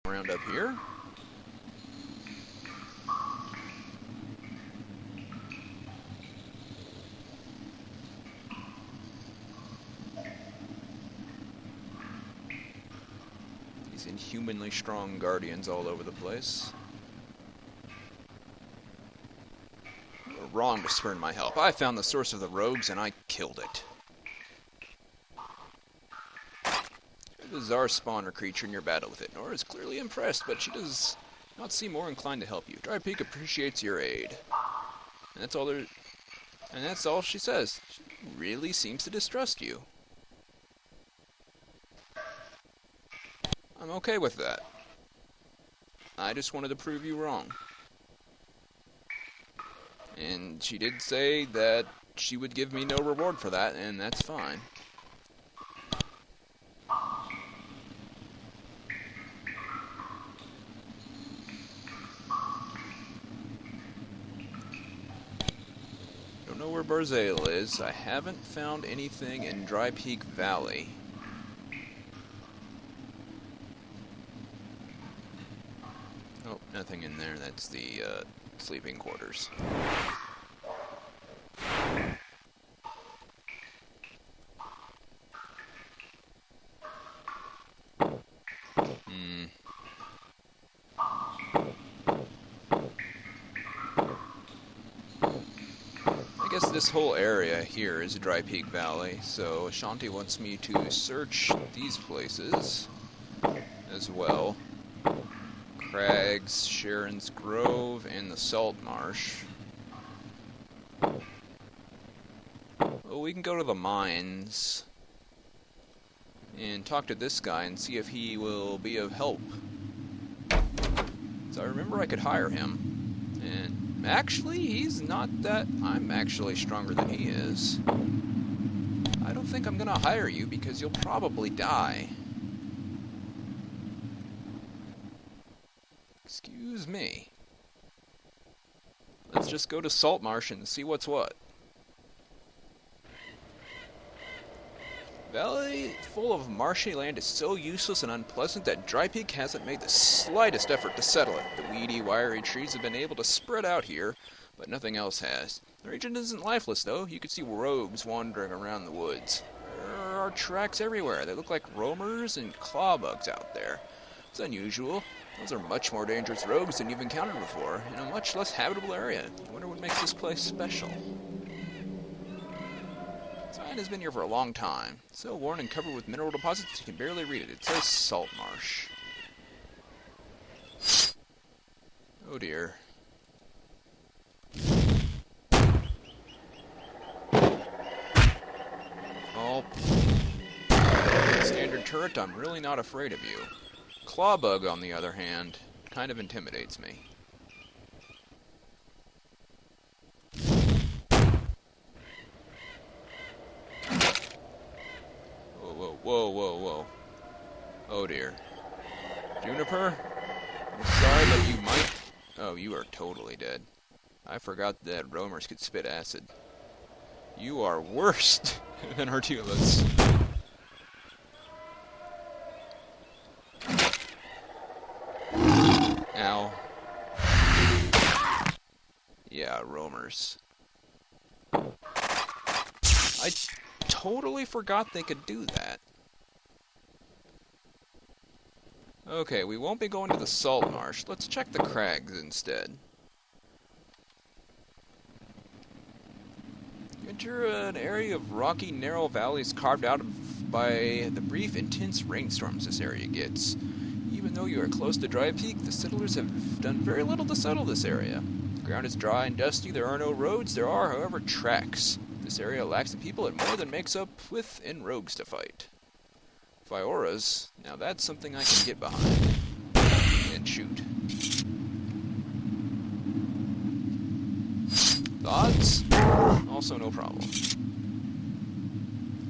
Around up here. These inhumanly strong guardians all over the place. You were wrong to spurn my help. I found the source of the rogues and I killed it. A bizarre spawner creature in your battle with it. Nora is clearly impressed, but she does not seem more inclined to help you. Drypeak appreciates your aid. And that's all she says. She really seems to distrust you. I'm okay with that. I just wanted to prove you wrong. And she did say that she would give me no reward for that, and that's fine. Don't know where Barzale is. I haven't found anything in Drypeak Valley. Oh, nothing in there. That's the sleeping quarters. I guess this whole area here is Drypeak Valley, so Ashanti wants me to search these places as well. Crags, Sharon's Grove, and the Salt Marsh. Well, we can go to the mines and talk to this guy and see if he will be of help. So I remember I could hire him, and actually he's not that... I'm actually stronger than he is. I don't think I'm gonna hire you because you'll probably die. Excuse me. Let's just go to Salt Marsh and see what's what. Valley full of marshy land is so useless and unpleasant that Drypeak hasn't made the slightest effort to settle it. The weedy, wiry trees have been able to spread out here, but nothing else has. The region isn't lifeless, though. You can see rogues wandering around the woods. There are tracks everywhere. They look like roamers and claw bugs out there. It's unusual. Those are much more dangerous rogues than you've encountered before, in a much less habitable area. I wonder what makes this place special. The sign has been here for a long time. So worn and covered with mineral deposits you can barely read it. It says Salt Marsh. Oh dear. Oh. Standard turret, I'm really not afraid of you. Clawbug, on the other hand, kind of intimidates me. Whoa, whoa, whoa, whoa. Oh dear. Juniper? I'm sorry, but you might... Oh, you are totally dead. I forgot that roamers could spit acid. You are worse than Artulas. Ow. Yeah, roamers. I totally forgot they could do that. Okay, we won't be going to the Salt Marsh. Let's check the crags instead. Enter an area of rocky, narrow valleys carved out by the brief, intense rainstorms this area gets. Even though you are close to Drypeak, the settlers have done very little to settle this area. The ground is dry and dusty, there are no roads, there are, however, tracks. This area lacks in people and more than makes up with in rogues to fight. Fioras, now that's something I can get behind. And shoot. Odds? Also no problem.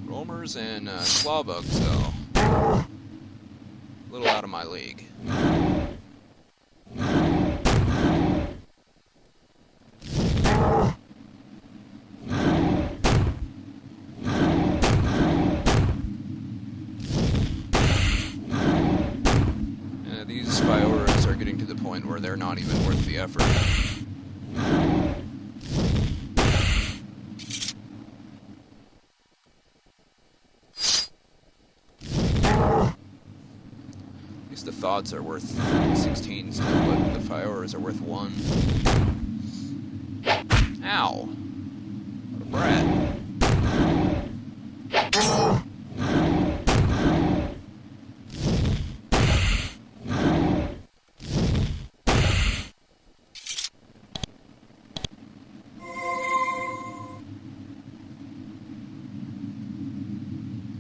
Roamers and clawbugs, though. A little out of my league. These point where they're not even worth the effort. At least the thoughts are worth 16 still, but the Fioras are worth 1. Ow! What a brat.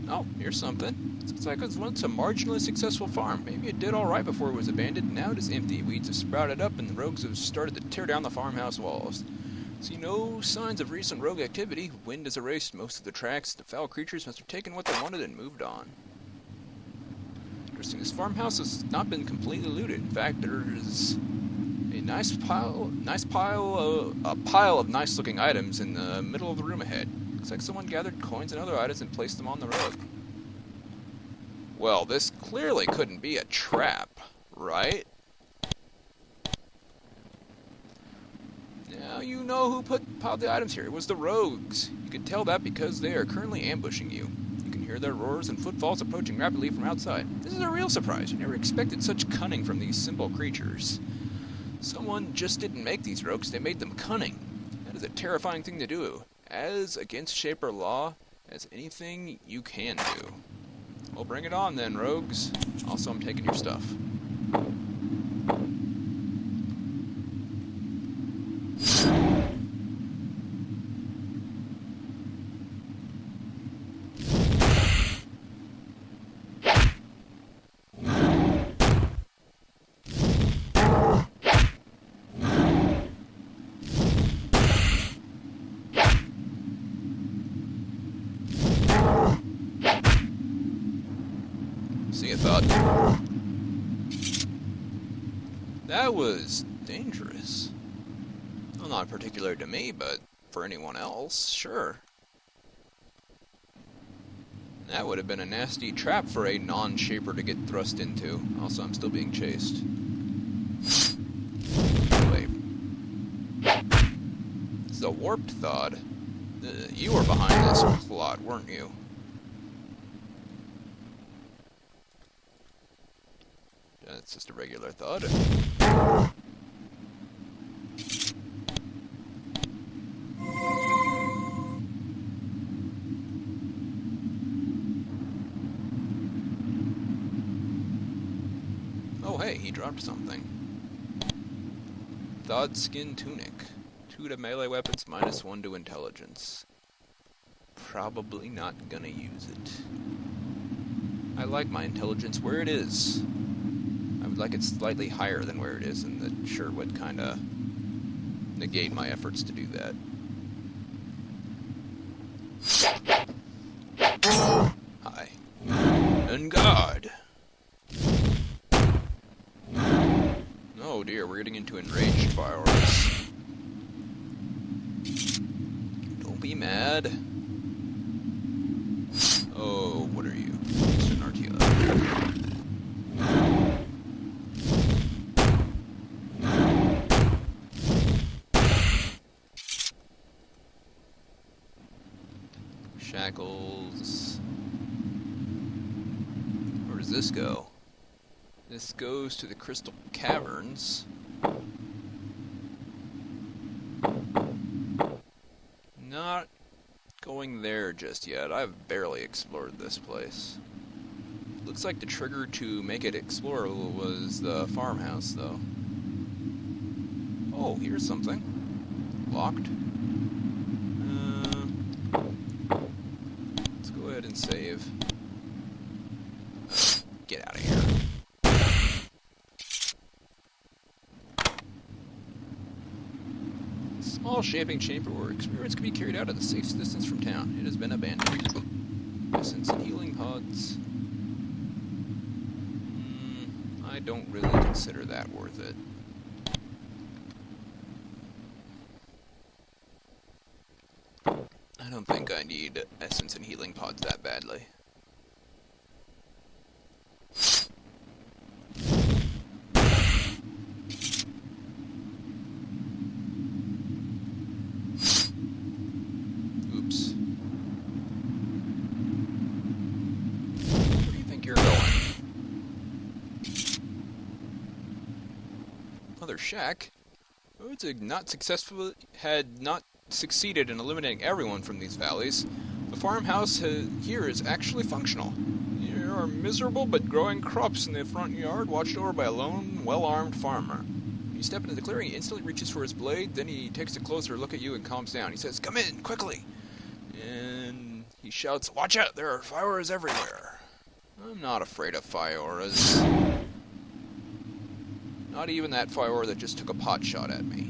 Oh, here's something. Looks like it was once a marginally successful farm. Maybe it did alright before it was abandoned, and now it is empty. Weeds have sprouted up, and the rogues have started to tear down the farmhouse walls. See no signs of recent rogue activity. Wind has erased most of the tracks. The foul creatures must have taken what they wanted and moved on. Interesting. This farmhouse has not been completely looted. In fact, there is a pile of nice-looking items in the middle of the room ahead. Looks like someone gathered coins and other items and placed them on the rug. Well, this clearly couldn't be a trap, right? Now you know who piled the items here. It was the rogues. You can tell that because they are currently ambushing you. You can hear their roars and footfalls approaching rapidly from outside. This is a real surprise. You never expected such cunning from these simple creatures. Someone just didn't make these rogues, they made them cunning. That is a terrifying thing to do. As against Shaper law as anything you can do. Well, bring it on then, rogues. Also, I'm taking your stuff. See a thought? That was dangerous. Well, not particular to me, but for anyone else, sure. That would have been a nasty trap for a non-shaper to get thrust into. Also, I'm still being chased. Wait. This is a warped thought. You were behind this plot, weren't you? It's just a regular thought. Oh hey, he dropped something. Thawed skin tunic. 2 to melee weapons, -1 to intelligence. Probably not gonna use it. I like my intelligence where it is. I would like it slightly higher than where it is, and that sure would kind of negate my efforts to do that. Hi. And God! Oh dear, we're getting into enraged fireworks. Don't be mad. Oh, what are you? Mr. Nartila. Shackles. Where does this go? This goes to the Crystal Caverns. Not going there just yet. I've barely explored this place. Looks like the trigger to make it explorable was the farmhouse, though. Oh, here's something. Locked. Let's go ahead and save. Get out of here. Small shaping chamber where experiments can be carried out at a safe distance from town. It has been abandoned. Essence and healing pods. I don't really consider that worth it. I don't think I need essence and healing pods that badly. Another shack? Roads had not succeeded in eliminating everyone from these valleys. The farmhouse here is actually functional. There are miserable but growing crops in the front yard, watched over by a lone, well-armed farmer. When you step into the clearing, he instantly reaches for his blade, then he takes a closer look at you and calms down. He says, "Come in, quickly!" And he shouts, "Watch out, there are fires everywhere." I'm not afraid of fires. Not even that fire that just took a pot shot at me.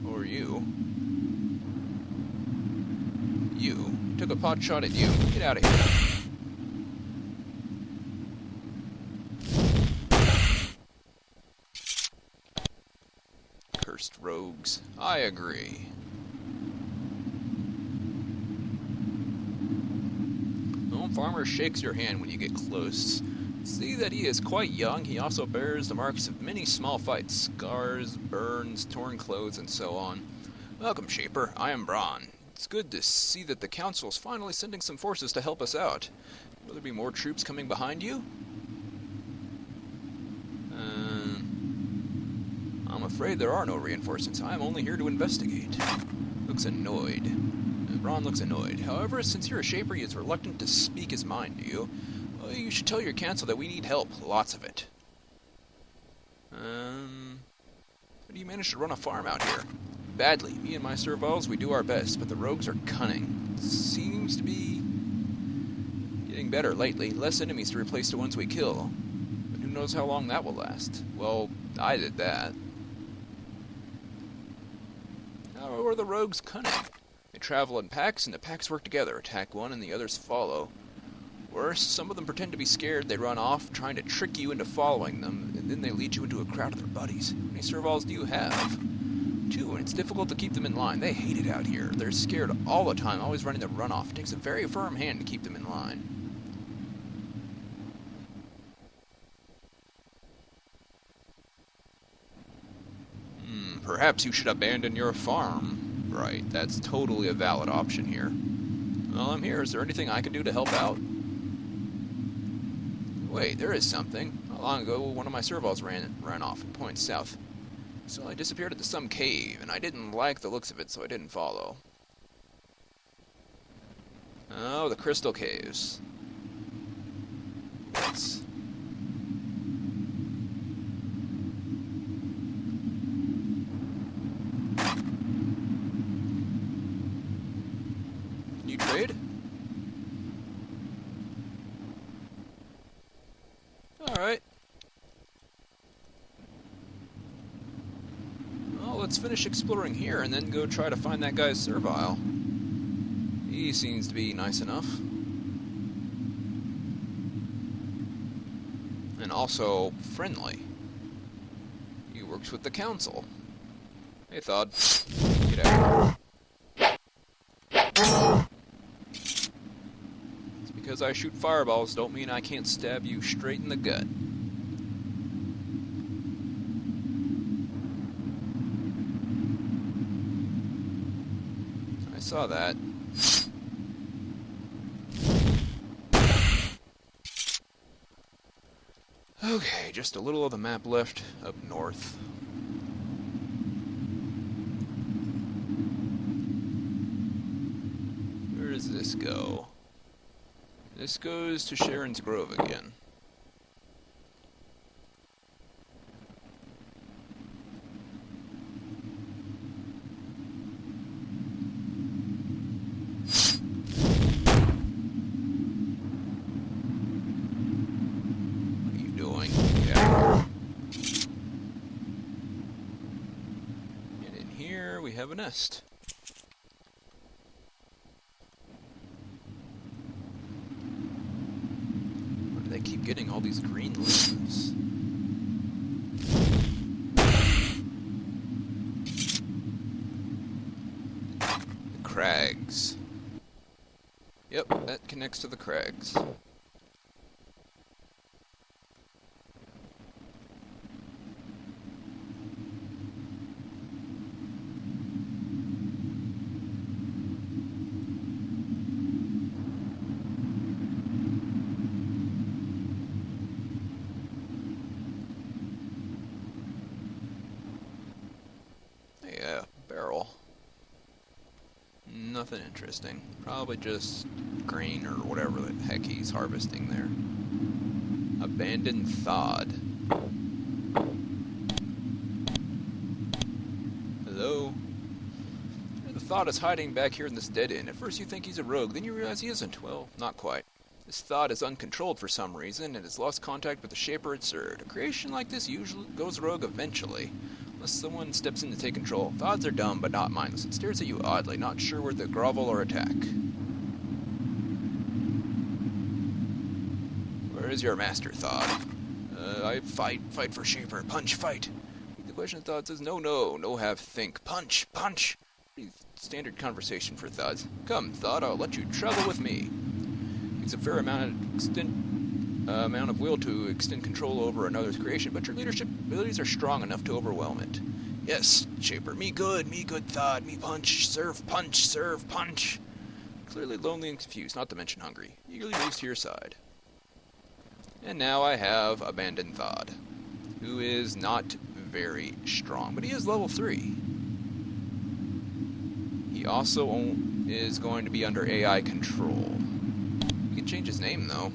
Or you. You. Took a pot shot at you. Get out of here. Cursed rogues. I agree. The home farmer shakes your hand when you get close. See that he is quite young. He also bears the marks of many small fights, scars, burns, torn clothes, and so on. Welcome, Shaper. I am Braun. It's good to see that the Council is finally sending some forces to help us out. Will there be more troops coming behind you? I'm afraid there are no reinforcements. I am only here to investigate. Looks annoyed. Braun looks annoyed. However, since you're a Shaper, he is reluctant to speak his mind to you. Well, you should tell your council that we need help. Lots of it. How do you manage to run a farm out here? Badly. Me and my serviles, we do our best, but the rogues are cunning. Seems to be getting better lately. Less enemies to replace the ones we kill. But who knows how long that will last? Well, I did that. How are the rogues cunning? They travel in packs, and the packs work together. Attack one, and the others follow. Worse, some of them pretend to be scared. They run off, trying to trick you into following them, and then they lead you into a crowd of their buddies. How many serviles do you have? 2, and it's difficult to keep them in line. They hate it out here. They're scared all the time, always running the runoff. It takes a very firm hand to keep them in line. Perhaps you should abandon your farm. Right, that's totally a valid option here. Well, I'm here. Is there anything I can do to help out? Wait, there is something. Not long ago, one of my serviles ran off and points south. So I disappeared into some cave, and I didn't like the looks of it, so I didn't follow. Oh, the crystal caves. Yes. Can you trade? Alright. Well, let's finish exploring here and then go try to find that guy's servile. He seems to be nice enough. And also friendly. He works with the council. Hey, Thod. Get out. Just because I shoot fireballs don't mean I can't stab you straight in the gut. I saw that. Okay, just a little of the map left up north. Where does this go? This goes to Sharon's Grove again. We have a nest. Why do they keep getting all these green leaves? The crags. Yep, that connects to the crags. nothing interesting. Probably just grain or whatever the heck he's harvesting there. Abandoned Thod. Hello? The Thod is hiding back here in this dead end. At first you think he's a rogue, then you realize he isn't. Well, not quite. This Thod is uncontrolled for some reason and has lost contact with the shaper it served. A creation like this usually goes rogue eventually, unless someone steps in to take control. Thods are dumb, but not mindless. It stares at you oddly, not sure whether to grovel or attack. Where is your master, Thod? I fight for shaper. Punch, fight. The question of Thod says, no, have, think. Punch. Pretty standard conversation for Thods. Come, Thod, I'll let you travel with me. He's a fair amount of will to extend control over another's creation, but your leadership abilities are strong enough to overwhelm it. Yes, shaper, me good, Thod, me punch, serve, punch. Clearly lonely and confused, not to mention hungry. Eagerly moves to your side. And now I have Abandoned Thod, who is not very strong, but he is level 3. He also is going to be under AI control. He can change his name, though.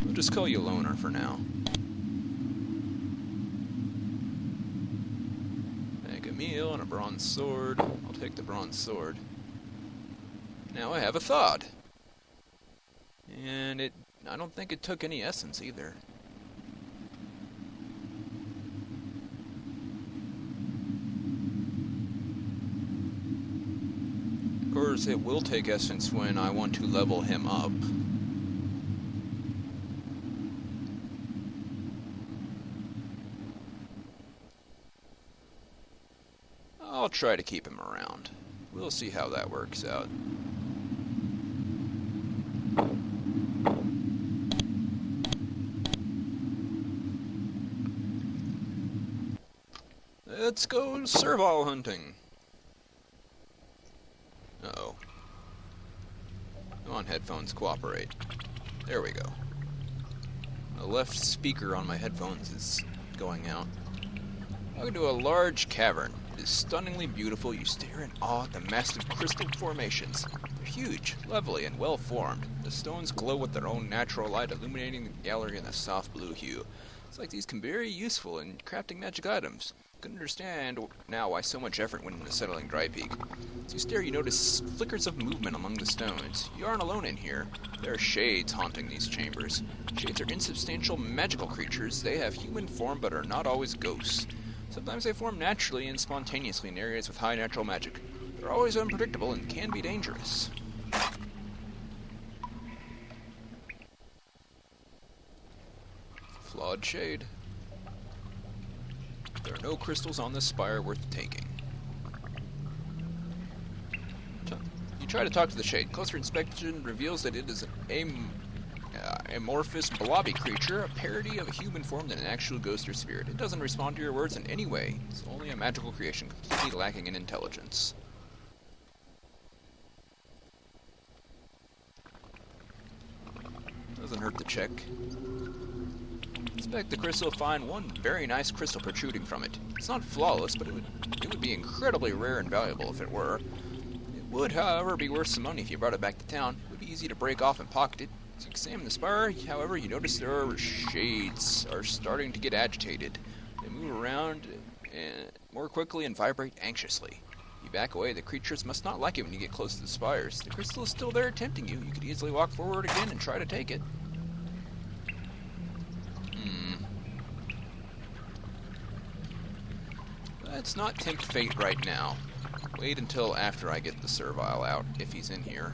We'll just call you Loner for now. Make a meal and a bronze sword. I'll take the bronze sword. Now I have a Thod. And I don't think it took any essence either. Of course, it will take essence when I want to level him up. I'll try to keep him around. We'll see how that works out. Let's go servile hunting. Uh-oh. Come on, headphones, cooperate. There we go. The left speaker on my headphones is going out. Welcome to a large cavern. It is stunningly beautiful. You stare in awe at the massive crystal formations. They're huge, lovely, and well formed. The stones glow with their own natural light, illuminating the gallery in a soft blue hue. It's like these can be very useful in crafting magic items. I can understand now why so much effort went into settling Drypeak. As you stare, you notice flickers of movement among the stones. You aren't alone in here. There are shades haunting these chambers. Shades are insubstantial magical creatures. They have human form but are not always ghosts. Sometimes they form naturally and spontaneously in areas with high natural magic. They're always unpredictable and can be dangerous. Flawed shade. There are no crystals on this spire worth taking. You try to talk to the shade. Closer inspection reveals that it is an amorphous, blobby creature, a parody of a human form than an actual ghost or spirit. It doesn't respond to your words in any way. It's only a magical creation, completely lacking in intelligence. Doesn't hurt to check. Inspect the crystal, find one very nice crystal protruding from it. It's not flawless, but it would be incredibly rare and valuable if it were. It would, however, be worth some money if you brought it back to town. It would be easy to break off and pocket it. As you examine the spire, however, you notice their shades are starting to get agitated. They move around more quickly and vibrate anxiously. You back away. The creatures must not like it when you get close to the spires. The crystal is still there tempting you. You could easily walk forward again and try to take it. Let's not tempt fate right now. Wait until after I get the servile out, if he's in here.